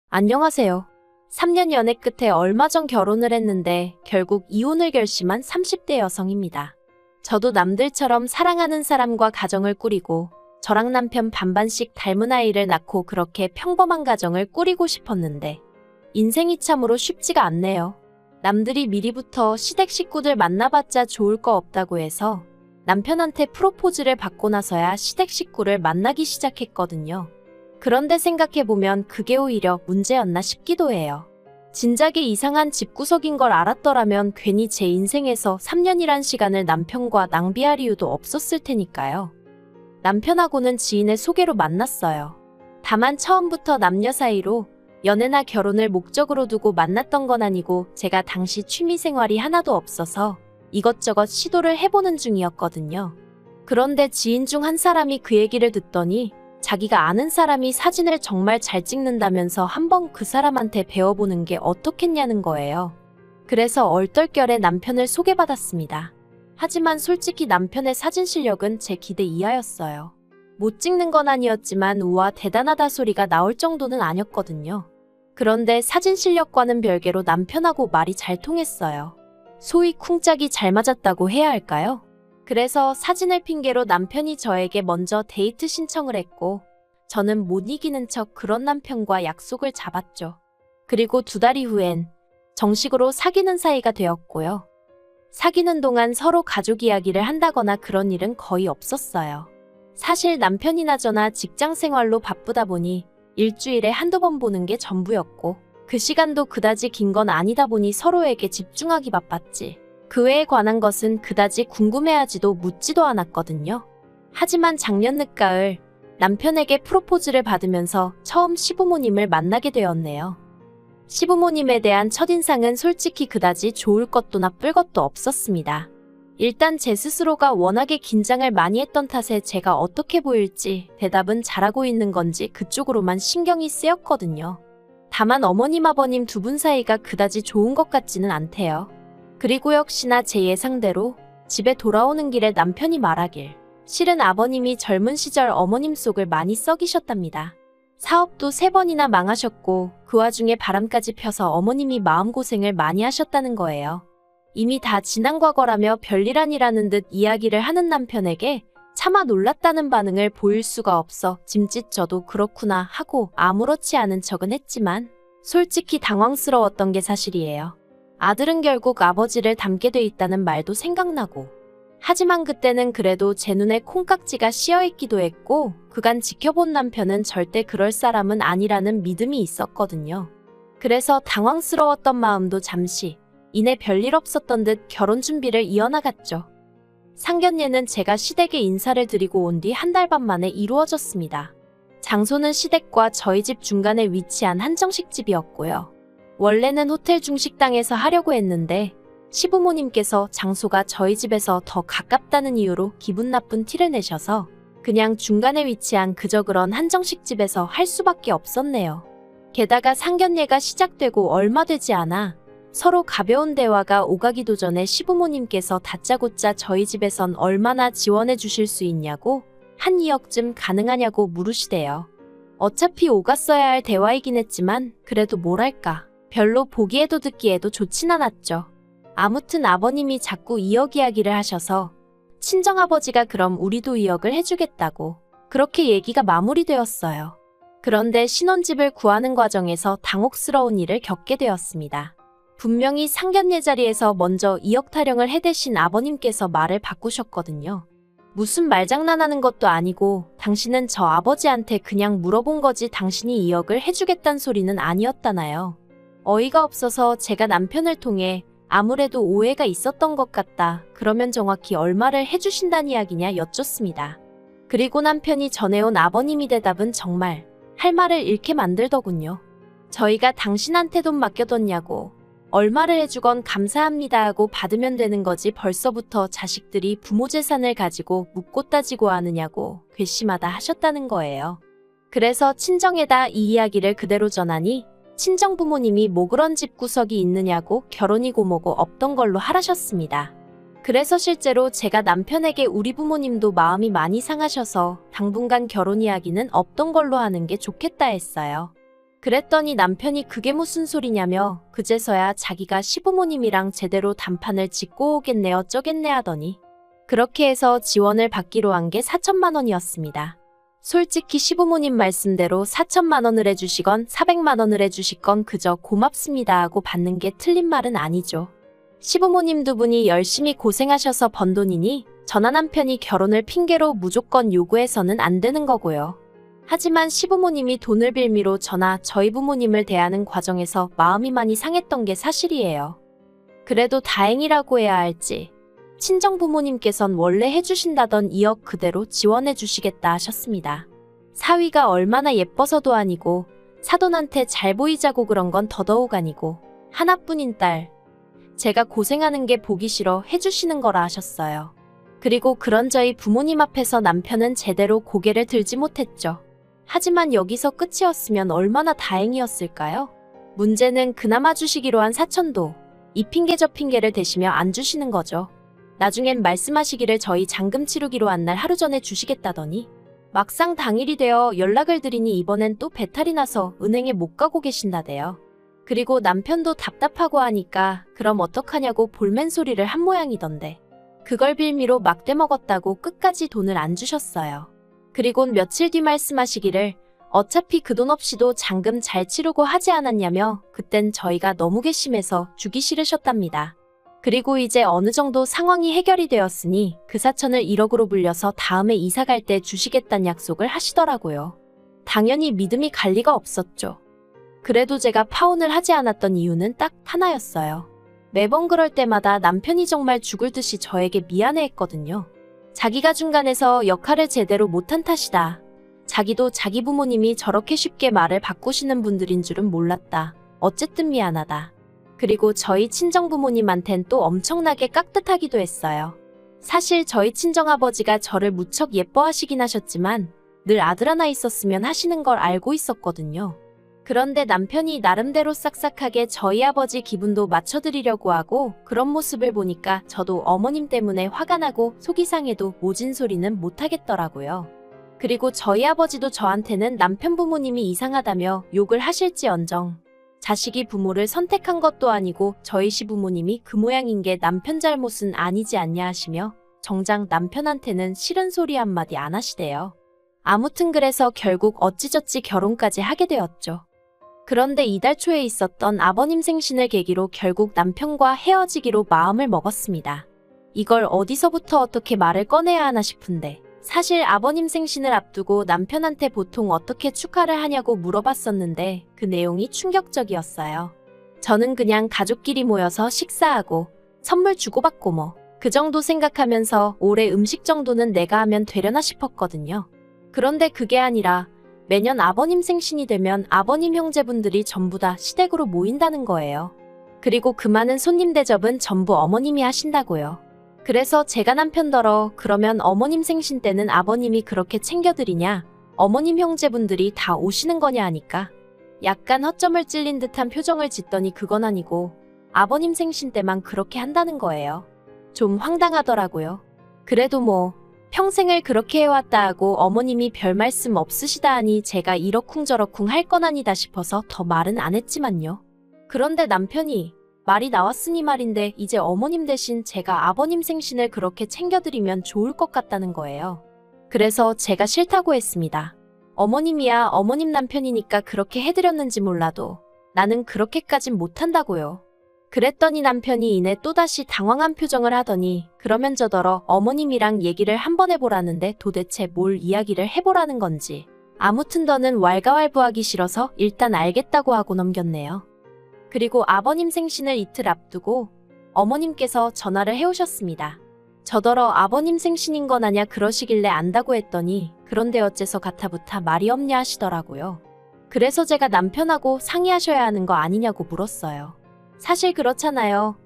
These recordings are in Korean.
안녕하세요. 3년 연애 끝에 얼마 전 결혼을 했는데 결국 이혼을 결심한 30대 여성입니다. 저도 남들처럼 사랑하는 사람과 가정을 꾸리고 저랑 남편 반반씩 닮은 아이를 낳고 그렇게 평범한 가정을 꾸리고 싶었는데 인생이 참으로 쉽지가 않네요. 남들이 미리부터 시댁 식구들 만나봤자 좋을 거 없다고 해서 남편한테 프로포즈를 받고 나서야 시댁 식구를 만나기 시작했거든요. 그런데 생각해보면 그게 오히려 문제였나 싶기도 해요. 진작에 이상한 집구석인 걸 알았더라면 괜히 제 인생에서 3년이란 시간을 남편과 낭비할 이유도 없었을 테니까요. 남편하고는 지인의 소개로 만났어요. 다만 처음부터 남녀 사이로 연애나 결혼을 목적으로 두고 만났던 건 아니고 제가 당시 취미생활이 하나도 없어서 이것저것 시도를 해보는 중이었거든요. 그런데 지인 중 한 사람이 그 얘기를 듣더니 자기가 아는 사람이 사진을 정말 잘 찍는다면서 한번 그 사람한테 배워보는 게 어떻겠냐는 거예요. 그래서 얼떨결에 남편을 소개받았습니다. 하지만 솔직히 남편의 사진 실력은 제 기대 이하였어요. 못 찍는 건 아니었지만 우와 대단하다 소리가 나올 정도는 아니었거든요. 그런데 사진 실력과는 별개로 남편하고 말이 잘 통했어요. 소위 쿵짝이 잘 맞았다고 해야 할까요? 그래서 사진을 핑계로 남편이 저에게 먼저 데이트 신청을 했고 저는 못 이기는 척 그런 남편과 약속을 잡았죠. 그리고 2달 이후엔 정식으로 사귀는 사이가 되었고요. 사귀는 동안 서로 가족 이야기를 한다거나 그런 일은 거의 없었어요. 사실 남편이나 저나 직장 생활로 바쁘다 보니 일주일에 한두 번 보는 게 전부였고 그 시간도 그다지 긴 건 아니다 보니 서로에게 집중하기 바빴지. 그 외에 관한 것은 그다지 궁금해하지도 묻지도 않았거든요. 하지만 작년 늦가을 남편에게 프로포즈를 받으면서 처음 시부모님을 만나게 되었네요. 시부모님에 대한 첫인상은 솔직히 그다지 좋을 것도 나쁠 것도 없었습니다. 일단 제 스스로가 워낙에 긴장을 많이 했던 탓에 제가 어떻게 보일지 대답은 잘하고 있는 건지 그쪽으로만 신경이 쓰였거든요. 다만 어머님 아버님 2분 사이가 그다지 좋은 것 같지는 않대요. 그리고 역시나 제 예상대로 집에 돌아오는 길에 남편이 말하길 실은 아버님이 젊은 시절 어머님 속을 많이 썩이셨답니다. 사업도 3번이나 망하셨고 그 와중에 바람까지 펴서 어머님이 마음고생을 많이 하셨다는 거예요. 이미 다 지난 과거라며 별일 아니라는 듯 이야기를 하는 남편에게 차마 놀랐다는 반응을 보일 수가 없어 짐짓 저도 그렇구나 하고 아무렇지 않은 척은 했지만 솔직히 당황스러웠던 게 사실이에요. 아들은 결국 아버지를 닮게 돼 있다는 말도 생각나고 하지만 그때는 그래도 제 눈에 콩깍지가 씌어있기도 했고 그간 지켜본 남편은 절대 그럴 사람은 아니라는 믿음이 있었거든요. 그래서 당황스러웠던 마음도 잠시 이내 별일 없었던 듯 결혼 준비를 이어나갔죠. 상견례는 제가 시댁에 인사를 드리고 온 뒤 1달 반 만에 이루어졌습니다. 장소는 시댁과 저희 집 중간에 위치한 한정식집이었고요. 원래는 호텔 중식당에서 하려고 했는데 시부모님께서 장소가 저희 집에서 더 가깝다는 이유로 기분 나쁜 티를 내셔서 그냥 중간에 위치한 그저 그런 한정식집에서 할 수밖에 없었네요. 게다가 상견례가 시작되고 얼마 되지 않아 서로 가벼운 대화가 오가기도 전에 시부모님께서 다짜고짜 저희 집에선 얼마나 지원해 주실 수 있냐고 한 2억쯤 가능하냐고 물으시대요. 어차피 오갔어야 할 대화이긴 했지만 그래도 뭐랄까 별로 보기에도 듣기에도 좋진 않았죠. 아무튼 아버님이 자꾸 2억 이야기를 하셔서 친정아버지가 그럼 우리도 2억을 해주겠다고 그렇게 얘기가 마무리되었어요. 그런데 신혼집을 구하는 과정에서 당혹스러운 일을 겪게 되었습니다. 분명히 상견례 자리에서 먼저 2억 타령을 해대신 아버님께서 말을 바꾸셨거든요. 무슨 말장난하는 것도 아니고 당신은 저 아버지한테 그냥 물어본 거지 당신이 2억을 해주겠단 소리는 아니었다나요. 어이가 없어서 제가 남편을 통해 아무래도 오해가 있었던 것 같다. 그러면 정확히 얼마를 해주신다는 이야기냐 여쭙습니다. 그리고 남편이 전해온 아버님이 대답은 정말 할 말을 잃게 만들더군요. 저희가 당신한테 돈 맡겨뒀냐고 얼마를 해주건 감사합니다 하고 받으면 되는 거지 벌써부터 자식들이 부모 재산을 가지고 묻고 따지고 하느냐고 괘씸하다 하셨다는 거예요. 그래서 친정에다 이 이야기를 그대로 전하니 친정 부모님이 뭐 그런 집구석이 있느냐고 결혼이고 뭐고 없던 걸로 하라셨습니다. 그래서 실제로 제가 남편에게 우리 부모님도 마음이 많이 상하셔서 당분간 결혼 이야기는 없던 걸로 하는 게 좋겠다 했어요. 그랬더니 남편이 그게 무슨 소리냐며 그제서야 자기가 시부모님이랑 제대로 단판을 짓고 오겠네 어쩌겠네 하더니 그렇게 해서 지원을 받기로 한 게 4천만 원이었습니다. 솔직히 시부모님 말씀대로 4천만 원을 해주시건 400만 원을 해주시건 그저 고맙습니다 하고 받는 게 틀린 말은 아니죠. 시부모님 두 분이 열심히 고생하셔서 번 돈이니 저나 남편이 결혼을 핑계로 무조건 요구해서는 안 되는 거고요. 하지만 시부모님이 돈을 빌미로 저나 저희 부모님을 대하는 과정에서 마음이 많이 상했던 게 사실이에요. 그래도 다행이라고 해야 할지 친정 부모님께선 원래 해주신다던 2억 그대로 지원해 주시겠다 하셨습니다. 사위가 얼마나 예뻐서도 아니고 사돈한테 잘 보이자고 그런 건 더더욱 아니고 하나뿐인 딸. 제가 고생하는 게 보기 싫어 해주시는 거라 하셨어요. 그리고 그런 저희 부모님 앞에서 남편은 제대로 고개를 들지 못했죠. 하지만 여기서 끝이었으면 얼마나 다행이었을까요? 문제는 그나마 주시기로 한 4천도 이 핑계 저 핑계를 대시며 안 주시는 거죠. 나중엔 말씀하시기를 저희 잔금 치르기로 한 날 하루 전에 주시겠다더니 막상 당일이 되어 연락을 드리니 이번엔 또 배탈이 나서 은행에 못 가고 계신다대요. 그리고 남편도 답답하고 하니까 그럼 어떡하냐고 볼멘 소리를 한 모양이던데 그걸 빌미로 막대 먹었다고 끝까지 돈을 안 주셨어요. 그리곤 며칠 뒤 말씀하시기를 어차피 그 돈 없이도 잔금 잘 치르고 하지 않았냐며 그땐 저희가 너무 괘씸해서 주기 싫으셨답니다. 그리고 이제 어느 정도 상황이 해결이 되었으니 그 4천을 1억으로 불려서 다음에 이사 갈 때 주시겠다는 약속을 하시더라고요. 당연히 믿음이 갈 리가 없었죠. 그래도 제가 파혼을 하지 않았던 이유는 딱 하나였어요. 매번 그럴 때마다 남편이 정말 죽을 듯이 저에게 미안해했거든요. 자기가 중간에서 역할을 제대로 못한 탓이다. 자기도 자기 부모님이 저렇게 쉽게 말을 바꾸시는 분들인 줄은 몰랐다. 어쨌든 미안하다. 그리고 저희 친정부모님한텐 또 엄청나게 깍듯하기도 했어요. 사실 저희 친정아버지가 저를 무척 예뻐하시긴 하셨지만 늘 아들 하나 있었으면 하시는 걸 알고 있었거든요. 그런데 남편이 나름대로 싹싹하게 저희 아버지 기분도 맞춰드리려고 하고 그런 모습을 보니까 저도 어머님 때문에 화가 나고 속이 상해도 모진 소리는 못하겠더라고요. 그리고 저희 아버지도 저한테는 남편 부모님이 이상하다며 욕을 하실지언정 자식이 부모를 선택한 것도 아니고 저희 시부모님이 그 모양인 게 남편 잘못은 아니지 않냐 하시며 정작 남편한테는 싫은 소리 한마디 안 하시대요. 아무튼 그래서 결국 어찌저찌 결혼까지 하게 되었죠. 그런데 이달 초에 있었던 아버님 생신을 계기로 결국 남편과 헤어지기로 마음을 먹었습니다. 이걸 어디서부터 어떻게 말을 꺼내야 하나 싶은데 사실 아버님 생신을 앞두고 남편한테 보통 어떻게 축하를 하냐고 물어봤었는데 그 내용이 충격적이었어요. 저는 그냥 가족끼리 모여서 식사하고 선물 주고받고 뭐 그 정도 생각하면서 올해 음식 정도는 내가 하면 되려나 싶었거든요. 그런데 그게 아니라 매년 아버님 생신이 되면 아버님 형제분들이 전부 다 시댁으로 모인다는 거예요. 그리고 그 많은 손님 대접은 전부 어머님이 하신다고요. 그래서 제가 남편더러 그러면 어머님 생신 때는 아버님이 그렇게 챙겨드리냐? 어머님 형제분들이 다 오시는 거냐 하니까 약간 허점을 찔린 듯한 표정을 짓더니 그건 아니고 아버님 생신 때만 그렇게 한다는 거예요. 좀 황당하더라고요. 그래도 뭐 평생을 그렇게 해왔다 하고 어머님이 별 말씀 없으시다 하니 제가 이러쿵저러쿵 할 건 아니다 싶어서 더 말은 안 했지만요. 그런데 남편이 말이 나왔으니 말인데 이제 어머님 대신 제가 아버님 생신을 그렇게 챙겨드리면 좋을 것 같다는 거예요. 그래서 제가 싫다고 했습니다. 어머님이야 어머님 남편이니까 그렇게 해드렸는지 몰라도 나는 그렇게까진 못한다고요. 그랬더니 남편이 이내 또다시 당황한 표정을 하더니 그러면 저더러 어머님이랑 얘기를 한번 해보라는데 도대체 뭘 이야기를 해보라는 건지 아무튼 더는 왈가왈부하기 싫어서 일단 알겠다고 하고 넘겼네요. 그리고 아버님 생신을 이틀 앞두고 어머님께서 전화를 해오셨습니다. 저더러 아버님 생신인 건 아냐 그러시길래 안다고 했더니 그런데 어째서 가타부타 말이 없냐 하시더라고요. 그래서 제가 남편하고 상의하셔야 하는 거 아니냐고 물었어요. 사실 그렇잖아요.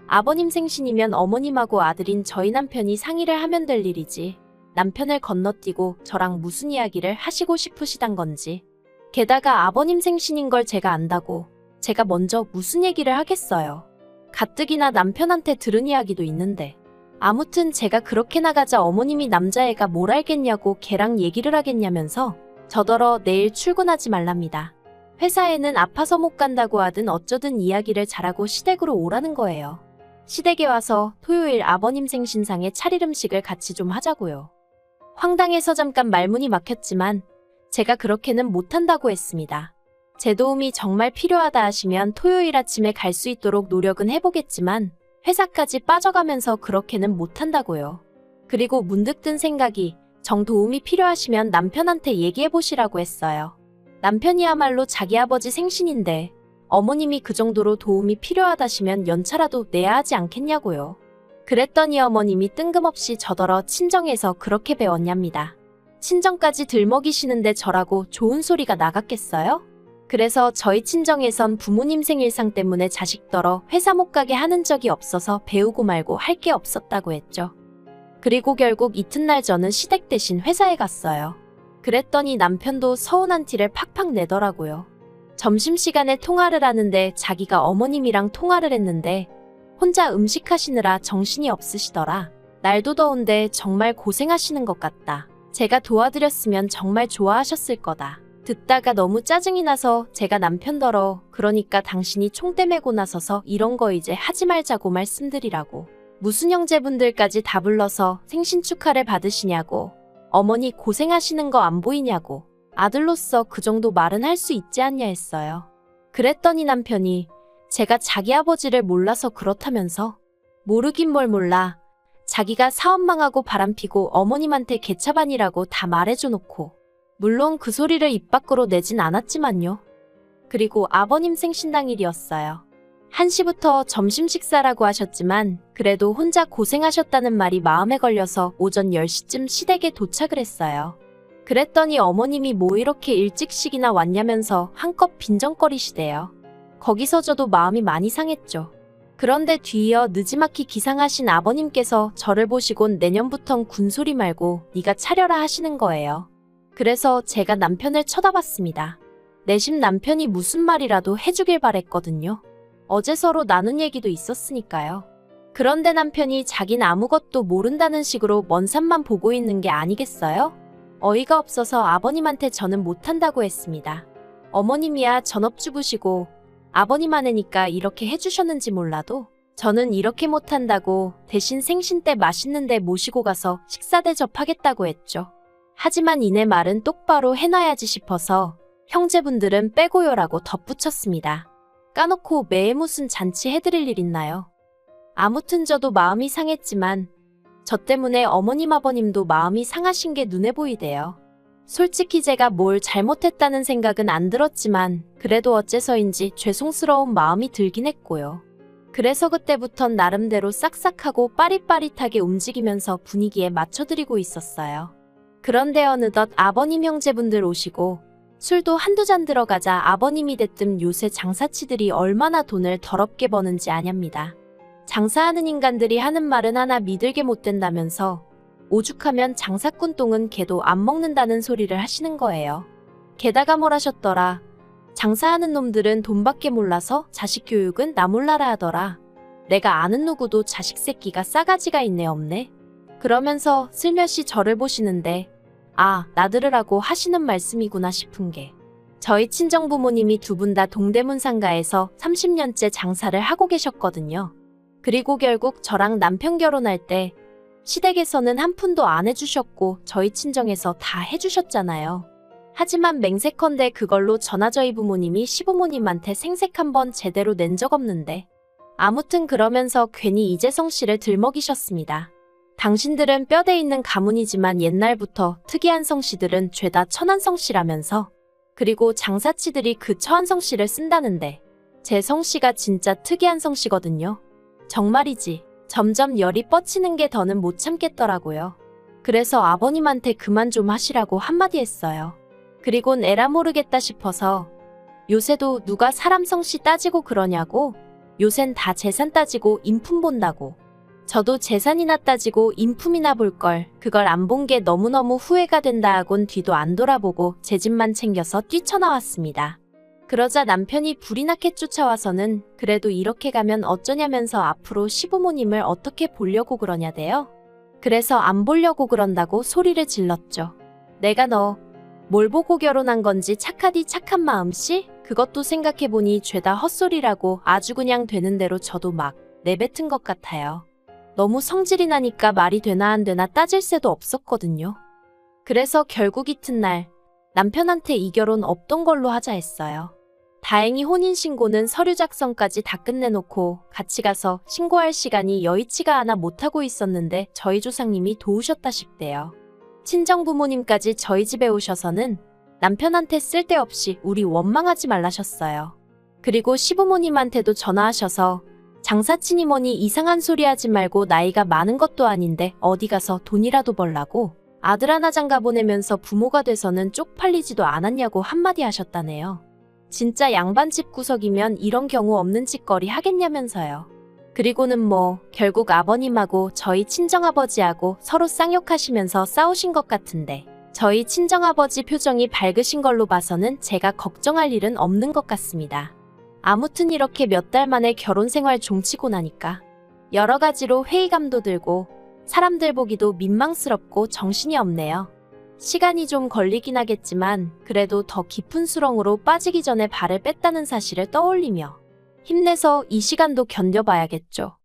아버님 생신이면 어머님하고 아들인 저희 남편이 상의를 하면 될 일이지. 남편을 건너뛰고 저랑 무슨 이야기를 하시고 싶으시단 건지. 게다가 아버님 생신인 걸 제가 안다고 제가 먼저 무슨 얘기를 하겠어요. 가뜩이나 남편한테 들은 이야기도 있는데. 아무튼 제가 그렇게 나가자 어머님이 남자애가 뭘 알겠냐고 걔랑 얘기를 하겠냐면서 저더러 내일 출근하지 말랍니다. 회사에는 아파서 못 간다고 하든 어쩌든 이야기를 잘하고 시댁으로 오라는 거예요. 시댁에 와서 토요일 아버님 생신상에 차릴 음식을 같이 좀 하자고요. 황당해서 잠깐 말문이 막혔지만 제가 그렇게는 못한다고 했습니다. 제 도움이 정말 필요하다 하시면 토요일 아침에 갈 수 있도록 노력은 해보겠지만 회사까지 빠져가면서 그렇게는 못한다고요. 그리고 문득 든 생각이 정 도움이 필요하시면 남편한테 얘기해보시라고 했어요. 남편이야말로 자기 아버지 생신인데 어머님이 그 정도로 도움이 필요하다시면 연차라도 내야 하지 않겠냐고요. 그랬더니 어머님이 뜬금없이 저더러 친정에서 그렇게 배웠냐입니다. 친정까지 들먹이시는데 저라고 좋은 소리가 나갔겠어요? 그래서 저희 친정에선 부모님 생일상 때문에 자식더러 회사 못 가게 하는 적이 없어서 배우고 말고 할 게 없었다고 했죠. 그리고 결국 이튿날 저는 시댁 대신 회사에 갔어요. 그랬더니 남편도 서운한 티를 팍팍 내더라고요. 점심시간에 통화를 하는데 자기가 어머님이랑 통화를 했는데 혼자 음식하시느라 정신이 없으시더라. 날도 더운데 정말 고생하시는 것 같다. 제가 도와드렸으면 정말 좋아하셨을 거다. 듣다가 너무 짜증이 나서 제가 남편더러 그러니까 당신이 총대 메고 나서서 이런 거 이제 하지 말자고 말씀드리라고. 무슨 형제분들까지 다 불러서 생신 축하를 받으시냐고. 어머니 고생하시는 거 안 보이냐고. 아들로서 그 정도 말은 할 수 있지 않냐 했어요. 그랬더니 남편이 제가 자기 아버지를 몰라서 그렇다면서. 모르긴 뭘 몰라. 자기가 사업 망하고 바람피고 어머님한테 개차반이라고 다 말해줘 놓고. 물론 그 소리를 입 밖으로 내진 않았지만요. 그리고 아버님 생신당일이었어요. 1시부터 점심 식사라고 하셨지만 그래도 혼자 고생하셨다는 말이 마음에 걸려서 오전 10시쯤 시댁에 도착을 했어요. 그랬더니 어머님이 뭐 이렇게 일찍씩이나 왔냐면서 한껏 빈정거리시대요. 거기서 저도 마음이 많이 상했죠. 그런데 뒤이어 느지막이 기상하신 아버님께서 저를 보시곤 내년부턴 군소리 말고 네가 차려라 하시는 거예요. 그래서 제가 남편을 쳐다봤습니다. 내심 남편이 무슨 말이라도 해주길 바랬거든요. 어제 서로 나눈 얘기도 있었으니까요. 그런데 남편이 자긴 아무것도 모른다는 식으로 먼 산만 보고 있는 게 아니겠어요? 어이가 없어서 아버님한테 저는 못한다고 했습니다. 어머님이야 전업주부시고 아버님 아내니까 이렇게 해주셨는지 몰라도 저는 이렇게 못한다고 대신 생신 때 맛있는 데 모시고 가서 식사 대접하겠다고 했죠. 하지만 이내 말은 똑바로 해놔야지 싶어서 형제분들은 빼고요라고 덧붙였습니다. 까놓고 매해 무슨 잔치 해드릴 일 있나요? 아무튼 저도 마음이 상했지만 저 때문에 어머님 아버님도 마음이 상하신 게 눈에 보이대요. 솔직히 제가 뭘 잘못했다는 생각은 안 들었지만 그래도 어째서인지 죄송스러운 마음이 들긴 했고요. 그래서 그때부턴 나름대로 싹싹하고 빠릿빠릿하게 움직이면서 분위기에 맞춰드리고 있었어요. 그런데 어느덧 아버님 형제분들 오시고 술도 한두 잔 들어가자 아버님이 대뜸 요새 장사치들이 얼마나 돈을 더럽게 버는지 아냐입니다. 장사하는 인간들이 하는 말은 하나 믿을게 못 된다면서 오죽하면 장사꾼 똥은 개도 안 먹는다는 소리를 하시는 거예요. 게다가 뭘 하셨더라. 장사하는 놈들은 돈밖에 몰라서 자식 교육은 나 몰라라 하더라. 내가 아는 누구도 자식 새끼가 싸가지가 있네 없네. 그러면서 슬며시 저를 보시는데 아, 나들으라고 하시는 말씀이구나 싶은 게 저희 친정부모님이 두 분 다 동대문 상가에서 30년째 장사를 하고 계셨거든요. 그리고 결국 저랑 남편 결혼할 때 시댁에서는 한 푼도 안 해주셨고 저희 친정에서 다 해주셨잖아요. 하지만 맹세컨대 그걸로 저나 저희 부모님이 시부모님한테 생색 한번 제대로 낸 적 없는데 아무튼 그러면서 괜히 이재성 씨를 들먹이셨습니다. 당신들은 뼈대 있는 가문이지만 옛날부터 특이한 성씨들은 죄다 천한 성씨라면서 그리고 장사치들이 그 처한 성씨를 쓴다는데 제 성씨가 진짜 특이한 성씨거든요. 정말이지. 점점 열이 뻗치는 게 더는 못 참겠더라고요. 그래서 아버님한테 그만 좀 하시라고 한마디 했어요. 그리곤 에라 모르겠다 싶어서 요새도 누가 사람 성씨 따지고 그러냐고. 요샌 다 재산 따지고 인품 본다고. 저도 재산이나 따지고 인품이나 볼걸. 그걸 안 본 게 너무너무 후회가 된다 하곤 뒤도 안 돌아보고 제 집만 챙겨서 뛰쳐나왔습니다. 그러자 남편이 불이 나게 쫓아와서는 그래도 이렇게 가면 어쩌냐면서 앞으로 시부모님을 어떻게 보려고 그러냐대요. 그래서 안 보려고 그런다고 소리를 질렀죠. 내가 너 뭘 보고 결혼한 건지 착하디 착한 마음씨? 그 그것도 생각해보니 죄다 헛소리라고 아주 그냥 되는 대로 저도 막 내뱉은 것 같아요. 너무 성질이 나니까 말이 되나 안 되나 따질 새도 없었거든요. 그래서 결국 이튿날 남편한테 이 결혼 없던 걸로 하자 했어요. 다행히 혼인신고는 서류 작성까지 다 끝내놓고 같이 가서 신고할 시간이 여의치가 않아 못하고 있었는데 저희 조상님이 도우셨다 싶대요. 친정부모님까지 저희 집에 오셔서는 남편한테 쓸데없이 우리 원망하지 말라셨어요. 그리고 시부모님한테도 전화하셔서 장사치니 뭐니 이상한 소리 하지 말고 나이가 많은 것도 아닌데 어디 가서 돈이라도 벌라고 아들 하나 장가 보내면서 부모가 돼서는 쪽팔리지도 않았냐고 한마디 하셨다네요. 진짜 양반 집구석이면 이런 경우 없는 짓거리 하겠냐면서요. 그리고는 뭐 결국 아버님하고 저희 친정아버지하고 서로 쌍욕하시면서 싸우신 것 같은데 저희 친정아버지 표정이 밝으신 걸로 봐서는 제가 걱정할 일은 없는 것 같습니다. 아무튼 이렇게 몇 달 만에 결혼 생활 종치고 나니까 여러 가지로 회의감도 들고 사람들 보기도 민망스럽고 정신이 없네요. 시간이 좀 걸리긴 하겠지만 그래도 더 깊은 수렁으로 빠지기 전에 발을 뺐다는 사실을 떠올리며 힘내서 이 시간도 견뎌봐야겠죠.